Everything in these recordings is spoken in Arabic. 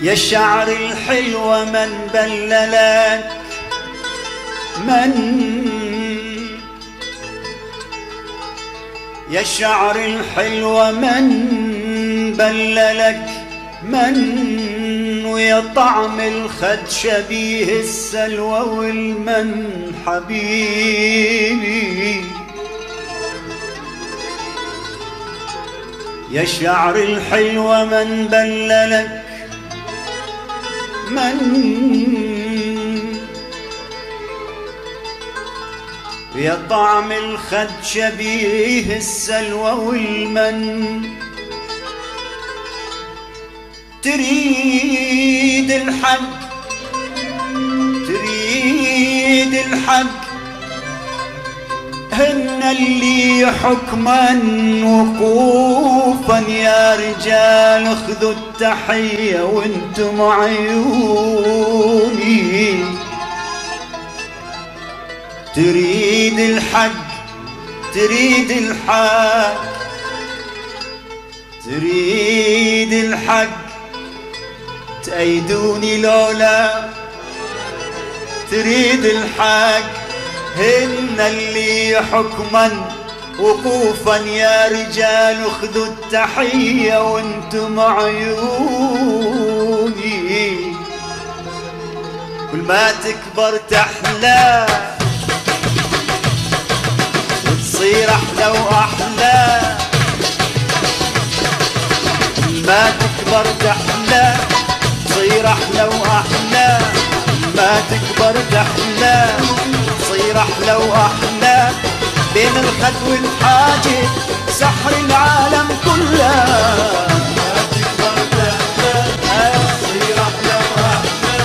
يا الشعر الحلوة من بللك يا الشعر الحلوة من بللك ويا طعم الخد شبيه السلوى والمن حبيبي يا الشعر الحلوة من بللك يا طعم الخد شبيه السلوى والمن تريد الحق هن اللي حكما وقوفا يا رجال خذوا التحية وانتم عيوني تريد الحق تأيدوني لولا تريد الحق هن اللي حكما وقوفا يا رجال خذوا التحية وانتم عيوني كل ما تكبر تحلى وتصير أحلى وأحلى كل ما تكبر تحلى تصير أحلى وأحلى ما تكبر تحلى تصير أحلى وأحلى بين الخد والحاجب سحر العالم كله ما تكبر تحلى تصير أحلى وأحلى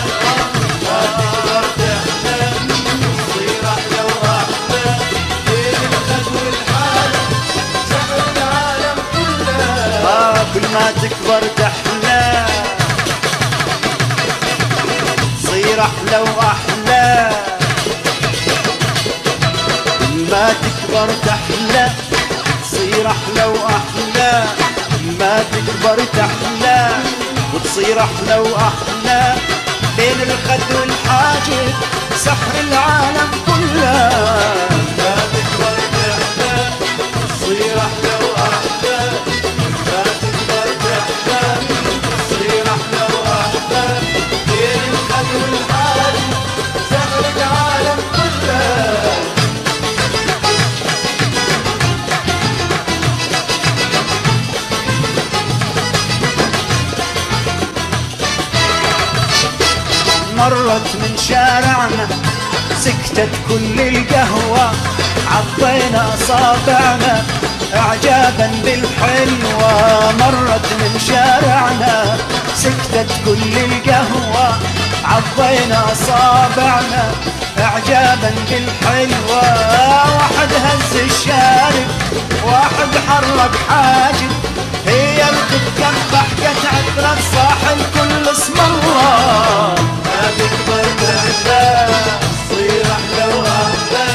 ما تكبر تحلى تصير أحلى وأحلى بين الخد والحاجب سحر العالم كله كل ما تكبر تحلى تصير أحلى وأحلى ما تكبر تحلى تصير أحلى وأحلى ما تكبر تحلى وتصير أحلى وأحلى بين الخد والحاجب سحر العالم كله ما تكبر تحلى تصير أحلى وأحلى ما تكبر تحلى تصير أحلى وأحلى بين الخد والحاجب سحر العالم كله مرت من شارعنا سكتت كل القهوة عضينا أصابعنا إعجابا بالحلوة مرت من شارعنا سكتت كل القهوة عضينا أصابعنا إعجابا بالحلوة واحد هز الشارب واحد حرك حاجب هي بتتكبح قطعة رصاح الكل اسم الله ما تكبر تحلى تصير أحلى وأحلى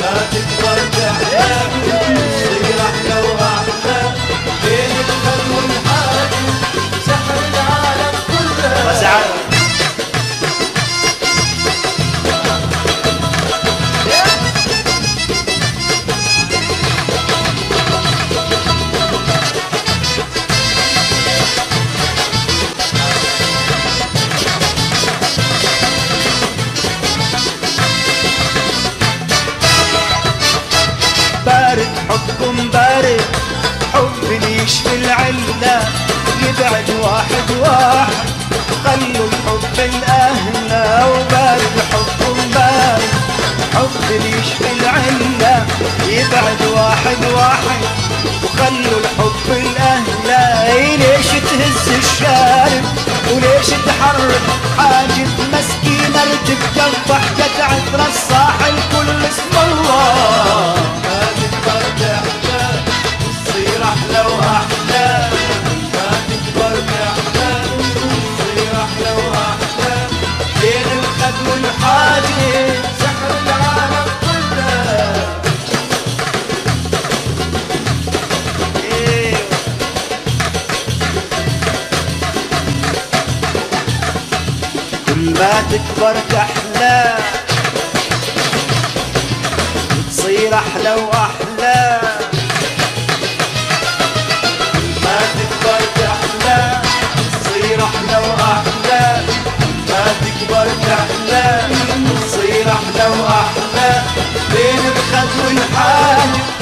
ما تكبر تحلى تصير أحلى وأحلى بين الخد والحاجب سحر العالم كله بارد حبكم بارد حب اللي يشفي العلة يبعد واحد واحد خلوا الحب الأهلة وبارد حبكم بارد حب اللي يشفي العلة يبعد واحد واحد وخلوا الحب الأهلة ليش تهز الشارب وليش تحرك حاجب مسكينة تتقبح قطعة رصاح الكل اسم الله ما تكبر تحلى تصير أحلى وأحلى ما تكبر تحلى تصير أحلى وأحلى بين الخد والحاجب سحر العالم كله ما تكبر تحلى تصير أحلى وأحلى، ما تكبر تحلى تصير أحلى وأحلى، ما تكبر تحلى تصير أحلى وأحلى، بين الخد والحاجب